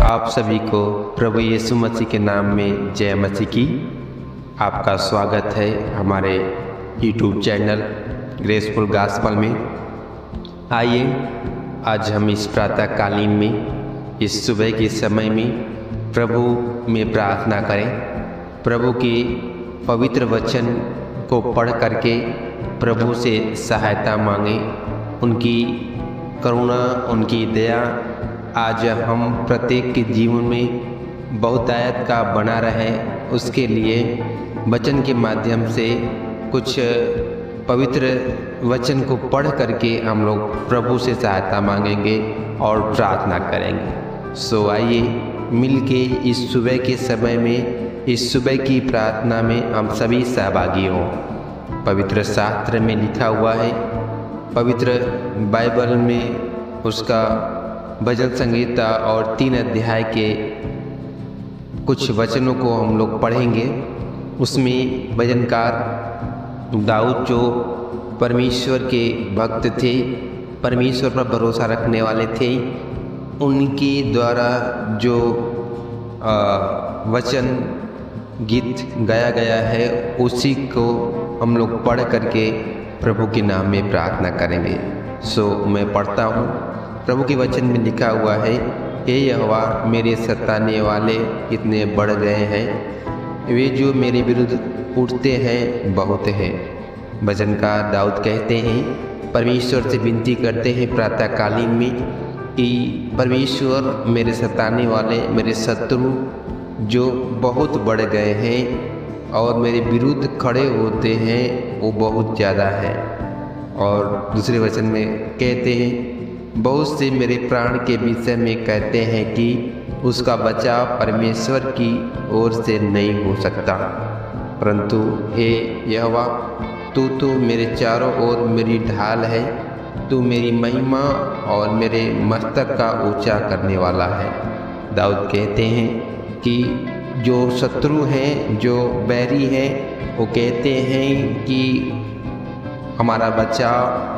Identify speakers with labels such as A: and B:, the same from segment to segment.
A: आप सभी को प्रभु यीशु मसीह के नाम में जय मसीह की। आपका स्वागत है हमारे यूट्यूब चैनल ग्रेसफुल गॉस्पल में। आइए आज हम इस प्रातःकालीन में, इस सुबह के समय में प्रभु में प्रार्थना करें। प्रभु के पवित्र वचन को पढ़ करके प्रभु से सहायता मांगें। उनकी करुणा, उनकी दया आज हम प्रत्येक के जीवन में बहुतायत का बना रहे, उसके लिए वचन के माध्यम से कुछ पवित्र वचन को पढ़ करके हम लोग प्रभु से सहायता मांगेंगे और प्रार्थना करेंगे। सो आइए मिलके इस सुबह के समय में, इस सुबह की प्रार्थना में हम सभी सहभागी हों। पवित्र शास्त्र में लिखा हुआ है, पवित्र बाइबल में उसका भजन संहिता और 3 अध्याय के कुछ वचनों को हम लोग पढ़ेंगे। उसमें भजनकार दाऊद जो परमेश्वर के भक्त थे, परमेश्वर पर भरोसा रखने वाले थे, उनके द्वारा जो वचन गीत गाया गया है उसी को हम लोग पढ़ करके प्रभु के नाम में प्रार्थना करेंगे। सो मैं पढ़ता हूँ। प्रभु के वचन में लिखा हुआ है, हे यहोवा मेरे सताने वाले इतने बढ़ गए हैं, वे जो मेरे विरुद्ध उठते हैं बहुत हैं। भजनकार दाऊद कहते हैं, परमेश्वर से विनती करते हैं प्रातःकालीन में कि परमेश्वर मेरे सताने वाले, मेरे शत्रु जो बहुत बढ़ गए हैं और मेरे विरुद्ध खड़े होते हैं वो बहुत ज़्यादा है। और दूसरे वचन में कहते हैं, बहुत से मेरे प्राण के विषय में कहते हैं कि उसका बचाव परमेश्वर की ओर से नहीं हो सकता। परंतु हे यहोवा, तू तो मेरे चारों ओर मेरी ढाल है, तू मेरी महिमा और मेरे मस्तक का ऊंचा करने वाला है। दाऊद कहते हैं कि जो शत्रु हैं, जो बैरी हैं, वो कहते हैं कि हमारा बचाव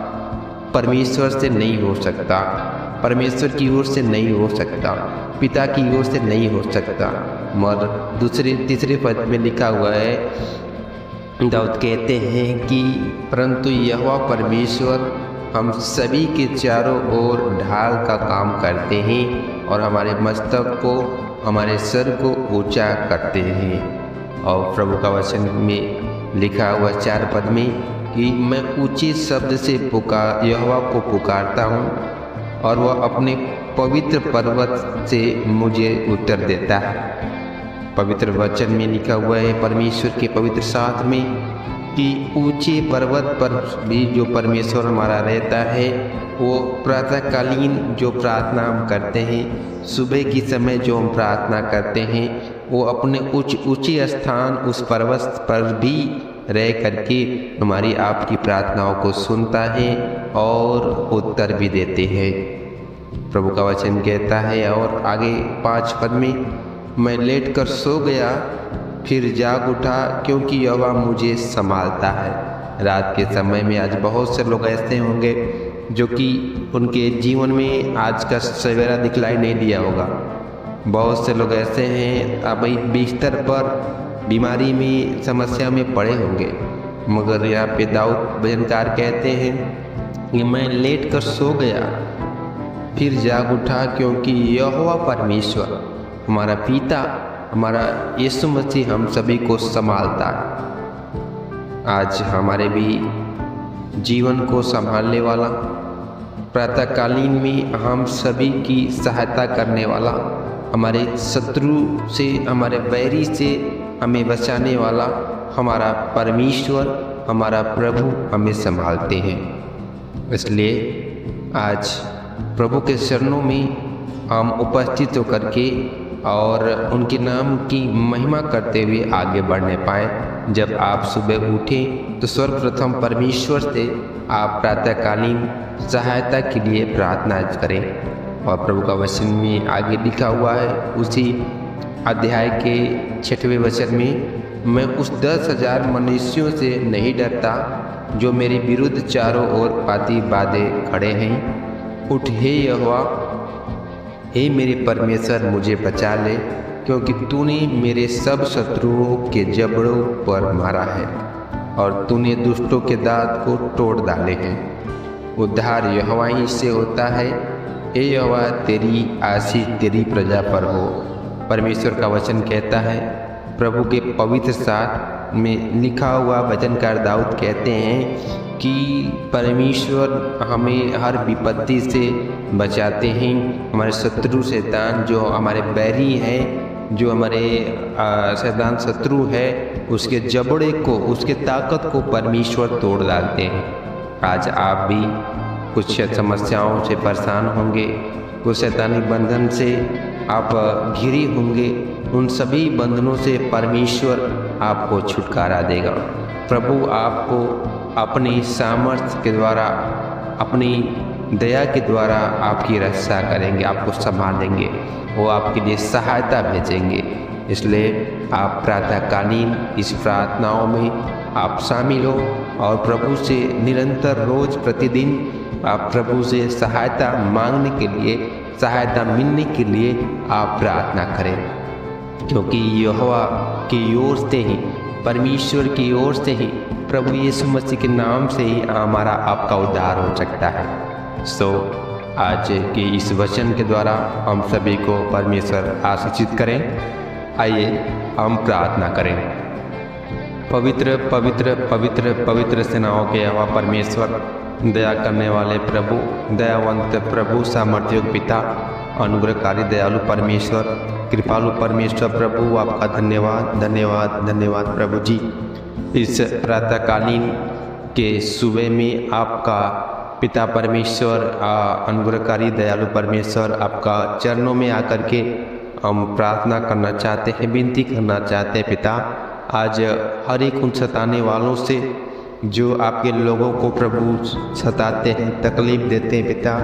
A: परमेश्वर से नहीं हो सकता, परमेश्वर की ओर से नहीं हो सकता, पिता की ओर से नहीं हो सकता। मगर तीसरे पद में लिखा हुआ है, दाऊद कहते हैं कि परंतु यहोवा परमेश्वर हम सभी के चारों ओर ढाल का काम करते हैं और हमारे मस्तक को, हमारे सर को ऊंचा करते हैं। और प्रभु का वचन में लिखा हुआ 4 पद में कि मैं ऊंचे शब्द से यहोवा को पुकारता हूँ और वह अपने पवित्र पर्वत से मुझे उत्तर देता है। पवित्र वचन में लिखा हुआ है, परमेश्वर के पवित्र शास्त्र में, कि ऊंचे पर्वत पर भी जो परमेश्वर हमारा रहता है, वो प्रातःकालीन जो प्रार्थना हम करते हैं, सुबह की समय जो हम प्रार्थना करते हैं, वो अपने ऊंचे स्थान उस पर्वत पर भी रह करके हमारी आपकी प्रार्थनाओं को सुनता है और उत्तर भी देते हैं। प्रभु का वचन कहता है और आगे 5 पद में, मैं लेट कर सो गया फिर जाग उठा क्योंकि यहोवा मुझे संभालता है। रात के समय में आज बहुत से लोग ऐसे होंगे जो कि उनके जीवन में आज का सवेरा दिखलाई नहीं दिया होगा। बहुत से लोग ऐसे हैं अभी बिस्तर पर बीमारी में, समस्या में पड़े होंगे। मगर यहाँ पे दाऊद भजनकार कहते हैं कि मैं लेट कर सो गया फिर जाग उठा क्योंकि यहोवा परमेश्वर, हमारा पिता, हमारा यीशु मसीह हम सभी को संभालता है। आज हमारे भी जीवन को संभालने वाला, प्रातःकालीन में हम सभी की सहायता करने वाला, हमारे शत्रु से, हमारे बैरी से हमें बचाने वाला हमारा परमेश्वर, हमारा प्रभु हमें संभालते हैं। इसलिए आज प्रभु के चरणों में हम उपस्थित होकर के और उनके नाम की महिमा करते हुए आगे बढ़ने पाएँ। जब आप सुबह उठें तो सर्वप्रथम परमेश्वर से आप प्रातःकालीन सहायता के लिए प्रार्थना करें। और प्रभु का वचन में आगे लिखा हुआ है उसी अध्याय के 6वें वचन में, मैं उस 10,000 मनुष्यों से नहीं डरता जो मेरे विरुद्ध चारों ओर पाती बांधे खड़े हैं। उठ हे यहोवा, हे मेरे परमेश्वर मुझे बचा ले, क्योंकि तूने मेरे सब शत्रुओं के जबड़ों पर मारा है और तूने दुष्टों के दांत को तोड़ डाले हैं। उद्धार यहोवा ही से होता है। हे यहोवा, तेरी आशीष तेरी प्रजा पर हो। परमेश्वर का वचन कहता है, प्रभु के पवित्र शास्त्र में लिखा हुआ वचनकार दाऊद कहते हैं कि परमेश्वर हमें हर विपत्ति से बचाते हैं। हमारे शत्रु शैतान जो हमारे बैरी हैं, जो हमारे शैतान शत्रु है, उसके जबड़े को, उसके ताकत को परमेश्वर तोड़ डालते हैं। आज आप भी कुछ समस्याओं से परेशान होंगे, कुछ शैतानी बंधन से आप घिरे होंगे। उन सभी बंधनों से परमेश्वर आपको छुटकारा देगा। प्रभु आपको अपनी सामर्थ्य के द्वारा, अपनी दया के द्वारा आपकी रक्षा करेंगे, आपको संभालेंगे, वो आपके लिए सहायता भेजेंगे। इसलिए आप प्रातःकालीन इस प्रार्थनाओं में आप शामिल हो और प्रभु से निरंतर रोज प्रतिदिन आप प्रभु से सहायता मांगने के लिए, सहायता मिलने के लिए आप प्रार्थना करें, क्योंकि यहोवा की ओर से ही, परमेश्वर की ओर से ही, प्रभु यीशु मसीह के नाम से ही हमारा आपका उद्धार हो सकता है। आज के इस वचन के द्वारा हम सभी को परमेश्वर आशीषित करें। आइए हम प्रार्थना करें। पवित्र पवित्र पवित्र पवित्र सेनाओं के यहोवा परमेश्वर, दया करने वाले प्रभु, दयावंत प्रभु, सामर्थ्योग पिता, अनुग्रहकारी दयालु परमेश्वर, कृपालु परमेश्वर प्रभु, आपका धन्यवाद धन्यवाद धन्यवाद प्रभु जी। इस प्रातःकालीन के सुबह में आपका पिता परमेश्वर, अनुग्रहकारी दयालु परमेश्वर, आपका चरणों में आकर के हम प्रार्थना करना चाहते हैं, विनती करना चाहते हैं पिता। आज हर एक उन सताने वालों से जो आपके लोगों को प्रभु सताते हैं, तकलीफ देते हैं पिता,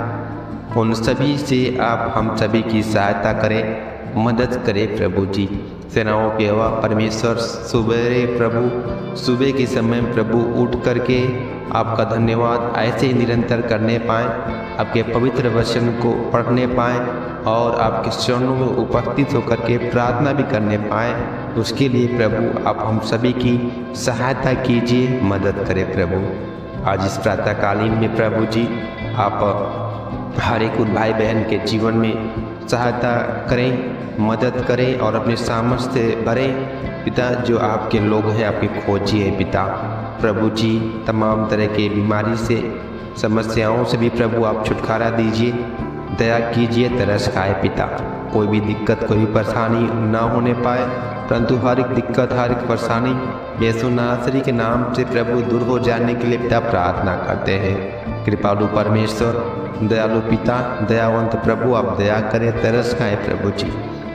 A: उन सभी से आप हम सभी की सहायता करें, मदद करें प्रभु जी। सेनाओं के यहोवा परमेश्वर, सुबह प्रभु, सुबह के समय प्रभु उठ करके आपका धन्यवाद ऐसे ही निरंतर करने पाएँ, आपके पवित्र वचन को पढ़ने पाएँ और आपके चरणों में उपस्थित होकर के प्रार्थना भी करने पाएँ। उसके लिए प्रभु आप हम सभी की सहायता कीजिए, मदद करें प्रभु। आज इस प्रातःकालीन में प्रभु जी आप हर एक भाई बहन के जीवन में सहायता करें, मदद करें और अपने सामर्थ्य से भरें पिता। जो आपके लोग हैं, आपकी खोजी है पिता, प्रभु जी तमाम तरह के बीमारी से, समस्याओं से भी प्रभु आप छुटकारा दीजिए, दया कीजिए, तरस खाए पिता। कोई भी दिक्कत, कोई भी परेशानी ना होने पाए, परंतु हर एक दिक्कत, हर एक परेशानी यीशु नासरी के नाम से प्रभु दूर हो जाने के लिए पिता प्रार्थना करते हैं। कृपालु परमेश्वर, दयालु पिता, दयावंत प्रभु आप दया करें, तरस खाएं प्रभु जी।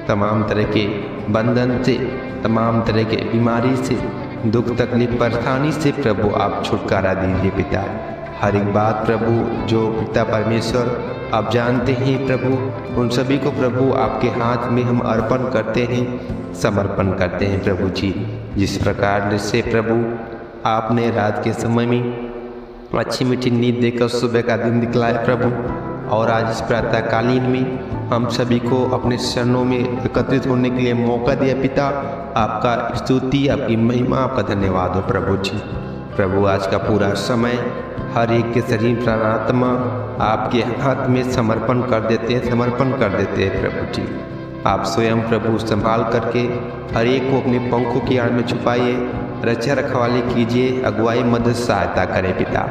A: तमाम तरह के बंधन से, तमाम तरह के बीमारी से, दुख तकलीफ परेशानी से प्रभु आप छुटकारा दीजिए पिता। हर एक बात प्रभु जो पिता परमेश्वर आप जानते हैं प्रभु, उन सभी को प्रभु आपके हाथ में हम अर्पण करते हैं, समर्पण करते हैं प्रभु जी। जिस प्रकार से प्रभु आपने रात के समय में अच्छी मीठी नींद देकर सुबह का दिन दिखलाया प्रभु, और आज इस प्रातःकालीन में हम सभी को अपने चरणों में एकत्रित होने के लिए मौका दिया पिता। आपका स्तुति, आपकी महिमा, आपका धन्यवाद हो प्रभु जी। प्रभु आज का पूरा समय हर एक के शरीर प्राणात्मा आपके हाथ में समर्पण कर देते हैं, समर्पण कर देते हैं प्रभु जी। आप स्वयं प्रभु संभाल करके हर एक को अपने पंखों की आड़ में छुपाइए, रक्षा रखवाली कीजिए, अगुवाई मदद सहायता करें पिता।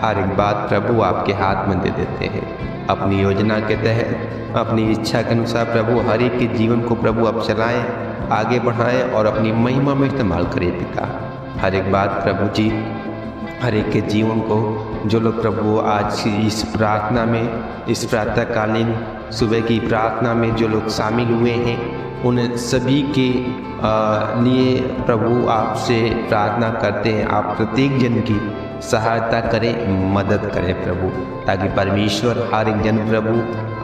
A: हर एक बात प्रभु आपके हाथ में दे देते हैं। अपनी योजना के तहत, अपनी इच्छा के अनुसार प्रभु हर एक के जीवन को प्रभु आप चलाएं, आगे बढ़ाएं और अपनी महिमा में इस्तेमाल करें पिता। हर एक बात प्रभु जी, हर एक के जीवन को, जो लोग प्रभु आज इस प्रार्थना में, इस प्रातःकालीन सुबह की प्रार्थना में जो लोग शामिल हुए हैं, उन सभी के लिए प्रभु आपसे प्रार्थना करते हैं, आप प्रत्येक जन की सहायता करें, मदद करें प्रभु, ताकि परमेश्वर हर एक जन प्रभु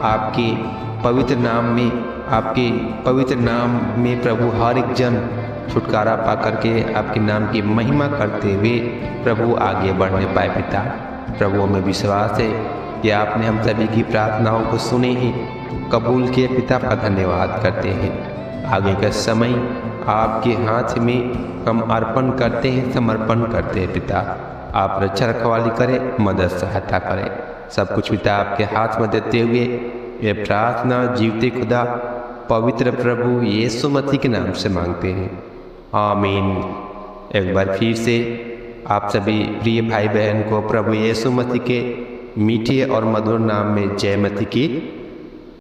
A: आपके पवित्र नाम में, आपके पवित्र नाम में प्रभु हर एक जन छुटकारा पा करके आपके नाम की महिमा करते हुए प्रभु आगे बढ़ने पाए पिता। प्रभु हमें विश्वास है कि आपने हम सभी की प्रार्थनाओं को सुने ही कबूल किए। पिता का धन्यवाद करते हैं। आगे का समय आपके हाथ में हम अर्पण करते हैं, समर्पण करते हैं। पिता आप रक्षा रखवाली करें, मदद सहायता करें। सब कुछ पिता आपके हाथ में देते हुए ये प्रार्थना जीवते खुदा पवित्र प्रभु यीशु मसीह के नाम से मांगते हैं, आमीन। एक बार फिर से आप सभी प्रिय भाई बहन को प्रभु यीशु मसीह के मीठे और मधुर नाम में जय मसीह की